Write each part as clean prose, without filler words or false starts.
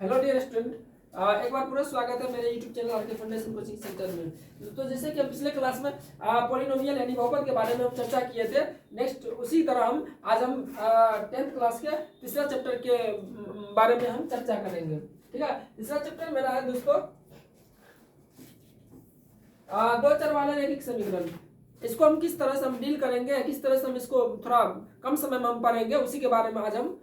Hello dear student, एक बार पूरा स्वागत है मेरे YouTube channel RK foundation coaching centre में। तो जैसे कि हम पिछले क्लास में पॉलिनोमियल यानी बहुपद के बारे में हम चर्चा किए थे। नेक्स्ट उसी तरह हम 10th क्लास के तीसरा चैप्टर के बारे में हम चर्चा करेंगे। ठीक है, तीसरा चैप्टर मेरा है दोस्तों दो चर वाले रैखिक समीकरण। इसको हम किस तरह से हम डील करेंगे, किस तरह से हम इसको थोड़ा कम समय में हम पढ़ेंगे, उसी के बारे में आज हम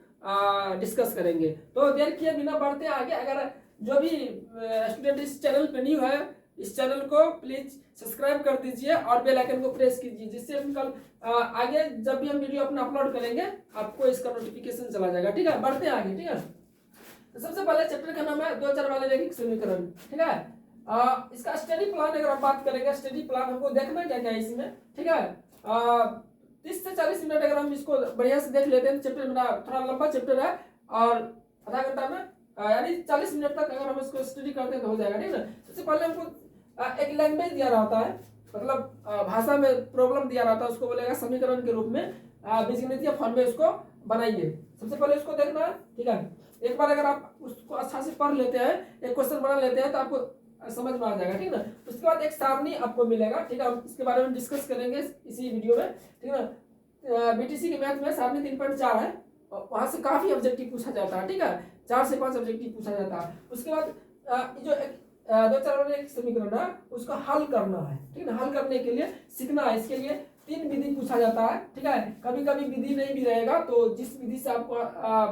डिस्कस करेंगे। तो देर किए बिना बढ़ते आगे। अगर जो भी स्टूडेंट इस चैनल पे न्यू है, इस चैनल को प्लीज सब्सक्राइब कर दीजिए और बेल आइकन को प्रेस कीजिए, जिससे हम कल आगे जब भी हम वीडियो अपना अपलोड करेंगे आपको इसका नोटिफिकेशन चला जाएगा। ठीक है, बढ़ते हैं आगे। ठीक है, तो सबसे पहले चैप्टर का नाम है दो चर वाले रैखिक समीकरण। ठीक है, इसका स्टडी प्लान अगर आप बात करेंगे, स्टडी प्लान हमको देखना क्या क्या है इसमें। ठीक है, 30 से 40 मिनट अगर हम इसको बढ़िया से देख लेते हैं। चैप्टर मेरा थोड़ा लंबा चैप्टर है और आधा घंटा में यानी 40 मिनट तक अगर हम इसको स्टडी करते हैं तो हो जाएगा। ठीक है, सबसे पहले हमको एक लैंग्वेज दिया रहता है, मतलब भाषा में प्रॉब्लम दिया रहता है, उसको बोलेगा समीकरण के रूप में बीजगणितीय फॉर्म में उसको बनाइए। सबसे पहले उसको देखना है। ठीक है, एक बार अगर आप उसको अच्छा से पढ़ लेते हैं, एक क्वेश्चन बना लेते हैं तो आपको समझ में आ जाएगा। ठीक है, उसके बाद एक सारणी आपको मिलेगा। ठीक है, हम इसके बारे में डिस्कस करेंगे इसी वीडियो में। ठीक है ना, बीटीसी के मैथ में सारणी 3.4 है, वहां से काफी ऑब्जेक्टिव पूछा जाता है। ठीक है, 4 से 5 ऑब्जेक्टिव पूछा जाता है। उसके बाद जो दो चार वाले समीकरण है उसको हल करना है। ठीक है, हल करने के लिए सीखना है। इसके लिए 3 विधि पूछा जाता है। ठीक है, कभी कभी विधि नहीं भी रहेगा तो जिस विधि से आपको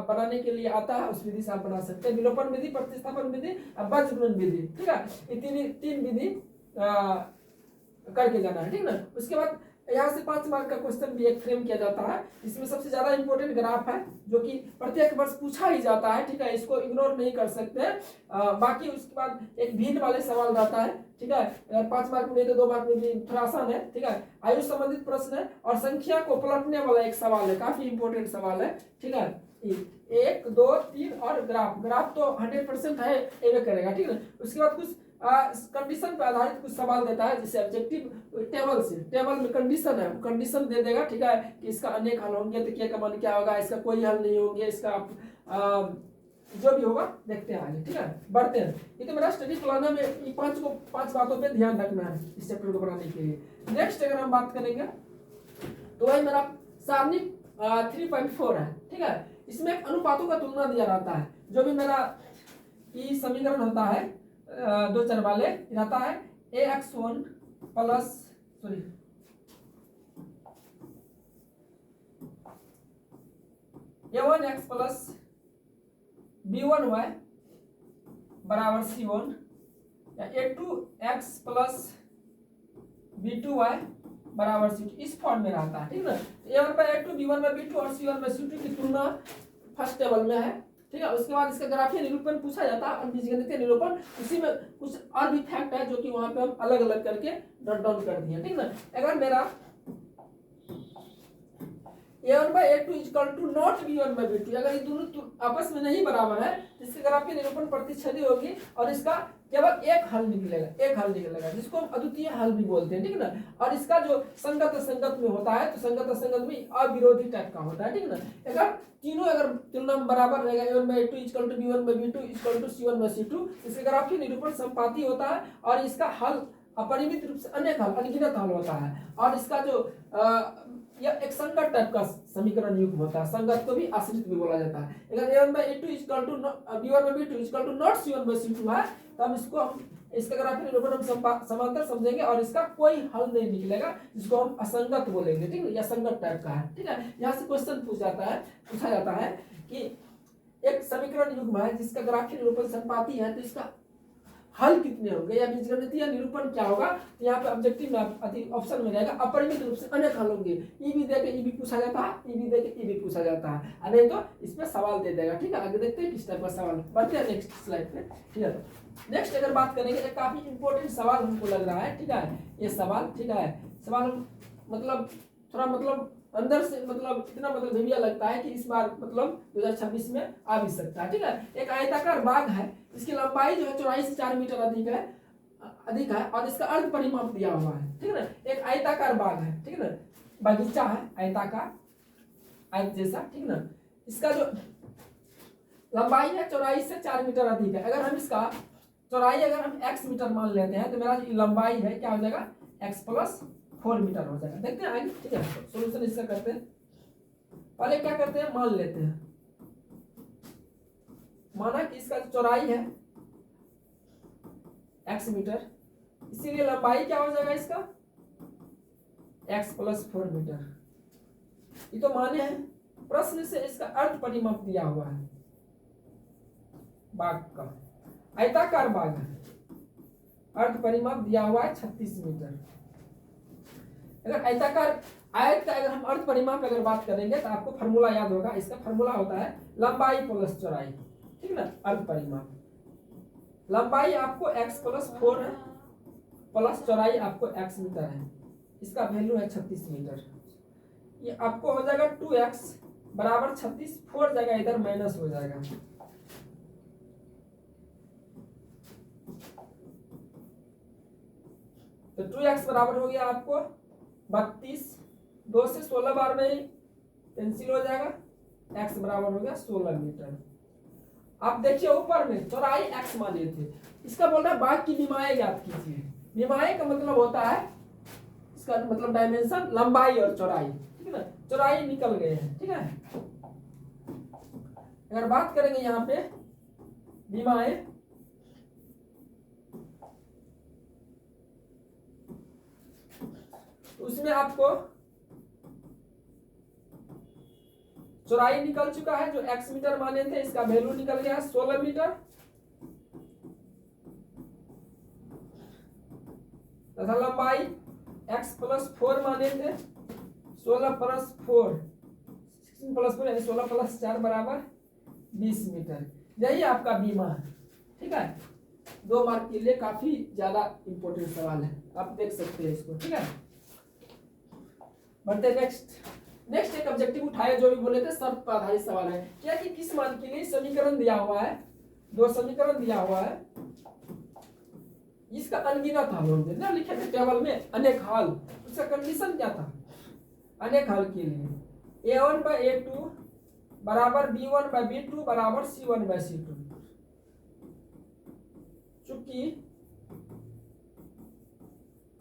बनाने के लिए आता है उस विधि से आप बना सकते हैं। विलोपन विधि, प्रतिस्थापन विधि और वज्रगुणन विधि। ठीक है, ये तीन विधि करके जाना है। ठीक है ना, उसके बाद यहाँ से 5 मार्क का क्वेश्चन भी एक फ्रेम किया जाता है। इसमें सबसे ज्यादा इंपॉर्टेंट ग्राफ है जो कि प्रत्येक वर्ष पूछा ही जाता है। ठीक है, इसको इग्नोर नहीं कर सकते। बाकी उसके बाद एक भिन्न वाले सवाल रहता है। ठीक है, 5 मार्क में तो 2 मार्क में भी थोड़ा आसान है। ठीक है, आयु संबंधित प्रश्न है और संख्या को पलटने वाला एक सवाल है, काफी इंपॉर्टेंट सवाल है। ठीक है, 1 2 3 और ग्राफ तो 100% है, एवे करेगा। ठीक है, उसके बाद कुछ कंडीशन पे आधारित कुछ सवाल देता है, जैसे ऑब्जेक्टिव टेबल से, टेबल में कंडीशन है, कंडीशन दे देगा। ठीक है, कि इसका अनेक हल होंगे तो क्या का मान क्या होगा, इसका कोई हल नहीं होंगे, इसका जो भी होगा देखते हैं आगे। ठीक है, बढ़ते हैं। ये तो मेरा स्टडी प्लान है, में 5 बातों पे ध्यान रखना है इस चैप्टर को बनाने के लिए। नेक्स्ट अगर हम बात करेंगे तो वही मेरा सारणी 3.4 है। ठीक है, इसमें अनुपातों का तुलना दिया रहता है। जो भी मेरा ई समीकरण होता है दो चर वाले रहता है ax1 plus a1x plus b1y बराबर c1 या a2x प्लस b2y बराबर c2, इस फॉर्म में रहता है। ठीक है ना, a1 by a2, b1 by b2 और c1 by c2 की तुलना फर्स्ट टेबल में है। ठीक है, उसके बाद इसका ग्राफीय निरूपण पूछा जाता है और बीजगणितीय निरूपण, उसी में कुछ और भी फैक्ट है जो कि वहां पे हम अलग अलग करके नोट डाउन कर दिए। ठीक ना, अगर मेरा a1 by a2 equal to not b1 by b2, अगर ये दोनों आपस में नहीं बराबर है तो इसके ग्राफीय निरूपण प्रतिच्छेदी होगी और इसका केवल एक हल निकलेगा, जिसको हम अद्वितीय हल भी बोलते हैं। ठीक है ना, और इसका जो संगत में होता है तो संगत में अविरोधी टाइप का होता है। ठीक है ना, अगर तीनों अगर तुलना में बराबर रहेगा, a1 by a2 equal to b1 by b2 equal to c1 by c2, इसके ग्राफीय निरूपण संपाती होता है और इसका हल अपरिमित रूप से अनेक हल, अनगिनत हल होता है। और इसका जो यह एक संगत टाइप का समीकरण युग्म होता है, संगत को भी आश्रित भी बोला जाता है। अगर a1 by a2 equal to b1 by b2 equal to not c1 by c2 है तो हम इसका ग्राफीय निरूपण हम समांतर समझेंगे और इसका कोई हल नहीं निकलेगा, जिसको हम असंगत बोलेंगे। ठीक है, यह संगत टाइप का है। ठीक है, यहाँ से क्वेश्चन पूछा जाता है कि एक समीकरण युग्म है जिसका ग्राफीय निरूपण संपाती है तो इसका हल कितने होंगे या बीजगणितीय निरूपण क्या होगा। यहाँ पे ऑब्जेक्टिव में ऑप्शन में रहेगा अपरिमित रूप से अनेक हल होंगे। ई भी दे के ई भी पूछा जाता है, ई भी दे के ई भी पूछा जाता है, नहीं तो इसमें सवाल दे देगा। ठीक है, आगे देखते हैं किस टाइप का सवाल। बढ़ते हैं नेक्स्ट स्लाइड पे। ठीक है, नेक्स्ट अगर बात करेंगे एक काफी इंपॉर्टेंट सवाल हमको लग रहा है। ठीक है, ये सवाल, ठीक है, सवाल मतलब थोड़ा मतलब अंदर से मतलब इतना मतलब भैया लगता है कि इस बार मतलब 2026 में आ भी सकता है। ठीक है, एक आयताकार बाग है, इसकी लंबाई जो है 4 से 4 मीटर अधिक है और इसका अर्ध परिमाप दिया हुआ है। ठीक है ना, एक आयताकार बाग है। ठीक है ना, बगीचा है आयताकार, आयत जैसा। ठीक है ना, इसका जो लंबाई है चौड़ाई से 4 मीटर अधिक है। अगर हम इसका चौड़ाई अगर हम x मीटर मान लेते हैं तो मेरा लंबाई है क्या हो जाएगा x प्लस 4 मीटर हो जाएगा। देखते हैं आगे, ठीक है। सोल्यूशन इसका करते हैं। पहले क्या करते हैं, मान लेते हैं। माना कि इसका चौड़ाई है x मीटर, इसीलिए लंबाई क्या हो जाएगा इसका x प्लस 4 मीटर। ये तो माने हैं। प्रश्न से इसका अर्ध परिमाप दिया हुआ है बाग का, आयताकार बाग है, अर्ध परिमाप दिया हुआ है 36 मीटर। अगर आयताकार आयत का अगर हम अर्ध परिमाप अगर बात करेंगे तो आपको फार्मूला याद होगा। इसका फार्मूला होता है लंबाई प्लस चौड़ाई, ठीक है ना। अर्ध परिमाप लंबाई आपको x प्लस 4 है प्लस चौड़ाई आपको x मीटर है, इसका वैल्यू है 36 मीटर। ये आपको हो जाएगा 2x बराबर 36, 4 जाएगा इधर माइनस हो जाएगा। तो 2x बराबर हो गया आपको 32, 2 से 16 बार में कैंसिल हो जाएगा, x बराबर हो गया 16 मीटर। आप देखिए ऊपर में चौड़ाई x माने थे, इसका बोल रहा है बाग की निमाएं ज्ञात कीजिए। निमाएं का मतलब होता है, इसका मतलब डायमेंशन लंबाई और चौड़ाई, ठीक है ना। चौड़ाई निकल गए हैं, ठीक है। अगर बात करेंगे यहाँ पे निमाएं, तो उसमें आपको चौड़ाई निकल चुका है जो x मीटर माने थे, इसका वैल्यू निकल गया 16 मीटर तथा लंबाई x प्लस 4 माने थे, 16 प्लस 4 16 प्लस 4 यानी 16 प्लस 4 बराबर 20 मीटर। यही आपका बीमा है, ठीक है। 2 मार्क के लिए काफी ज्यादा इंपॉर्टेंट सवाल है, आप देख सकते हैं इसको, ठीक है। बढ़ते नेक्स्ट एक ऑब्जेक्टिव उठाए जो भी बोले थे शर्त पर आधारित सवाल है। क्या कि किस मान के लिए समीकरण दिया हुआ है, 2 समीकरण दिया हुआ है, इसका अनगिनत हल होंगे ना, लिखे थे टेबल में अनेक हल। उसका कंडीशन क्या था अनेक हल के लिए, a1/a2 बराबर b1/b2 बराबर c1/c2। चूंकि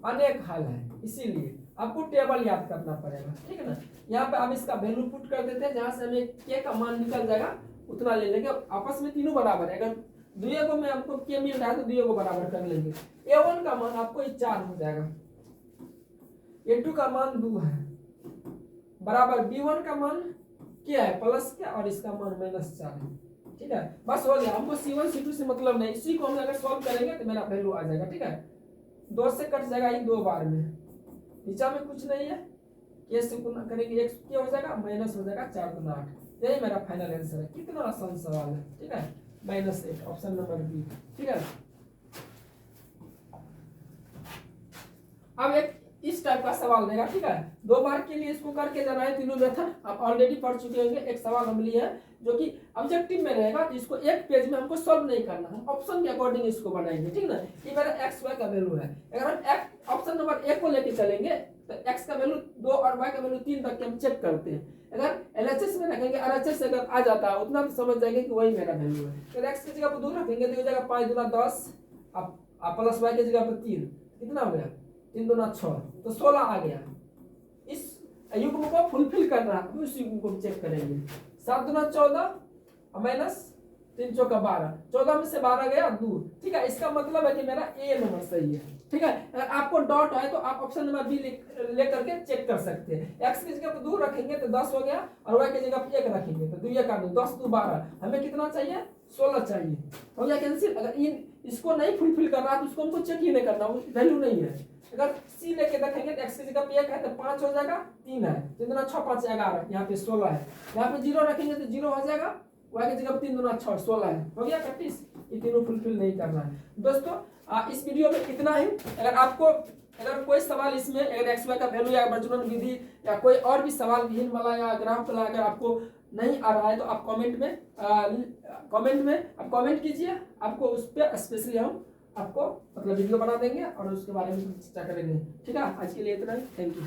अनेक हल है इसीलिए आपको टेबल याद करना पड़ेगा, ठीक है ना। यहाँ पे आप इसका वैल्यू पुट कर देते हैं, जहां से हमें के का मान निकल जाएगा उतना ले लेंगे। आपस में तीनों बराबर है, अगर दुए को में आपको के मिल रहा है तो दुए को बराबर कर लेंगे। a1 का मान आपको 4 हो जाएगा, a2 का मान 2 है बराबर b1 का मान क्या है प्लस क्या और इसका मान -4 है, ठीक है। बस हो गया, हमको c1 c2 से मतलब नहीं। इसी को हम अगर सॉल्व करेंगे तो मेरा वैल्यू आ जाएगा, ठीक है। 2 से कट जाएगा ये 2 बार में, नीचा में कुछ नहीं है, के से गुना करेंगे x क्या हो जाएगा माइनस हो जाएगा 4 गुना 8। यही मेरा फाइनल आंसर है। कितना आसान सवाल है, ठीक है। -8 ऑप्शन नंबर बी, ठीक है। अब एक इस टाइप का सवाल देगा, ठीक है। 2 मार्क के लिए इसको करके जाना है। तीनों मेथड आप ऑलरेडी पढ़ चुके होंगे। एक सवाल हम लिए हैं जो कि ऑब्जेक्टिव में रहेगा, तो इसको एक पेज में हमको सॉल्व नहीं करना, हम ऑप्शन के अकॉर्डिंग इसको बनाएंगे, ठीक ना। ये मेरा एक्स वाई का वैल्यू है। अगर हम ऑप्शन नंबर 1 को लेके चलेंगे तो एक्स का वैल्यू 2 और वाई का वैल्यू 3 तक के हम चेक करते हैं। अगर एलएचएस में रखेंगे, आरएचएस अगर आ जाता है उतना तो समझ जाएंगे कि वही मेरा वैल्यू है। अगर एक्स की जगह पर 2 रखेंगे तो हो जाएगा 5 दूना 10 आप प्लस वाई की जगह पर 3, कितना हो गया 3 दूना 6, तो 16 आ गया। इस युग्म को फुलफिल करना है, उस युग्म को चेक करेंगे। 7 दूना 14 माइनस 3 चौका 12, 14 में से 12 गया 2, ठीक है। इसका मतलब है कि मेरा ए नंबर सही है, ठीक है। अगर आपको डॉट है तो आप ऑप्शन नंबर बी लेकर के चेक कर सकते हैं। एक्स की जगह पर 2 रखेंगे तो 10 हो गया और वाई की जगह पर 1 रखेंगे तो 2 का 2, 10 2 12, हमें कितना चाहिए 16 चाहिए, हो गया कैंसिल। अगर इसको नहीं फुलफिल करना तो उसको हमको चेक ही नहीं करना, वैल्यू नहीं है। अगर सी लेके रखेंगे तो एक्स की जगह पे 1 है तो 5 हो जाएगा, 3 है 3 दूना 6 5 11, यहाँ पे 16 है। यहाँ पे 0 रखेंगे तो 0 हो जाएगा, वाई की जगह 3 दूना 6 16 है, हो गया 31। ये तीनों फुलफिल नहीं करना है दोस्तों। इस वीडियो में इतना ही। अगर कोई सवाल इसमें अगर एक्स वाई का वैल्यू या वर्गमूल विधि या कोई और भी सवाल विहीन वाला या ग्राफ वाला अगर आपको नहीं आ रहा है तो आप कमेंट में आप कमेंट कीजिए, आपको उस पर स्पेशली हम आपको मतलब वीडियो बना देंगे और उसके बारे में चर्चा करेंगे, ठीक है। आज के लिए इतना ही, थैंक यू।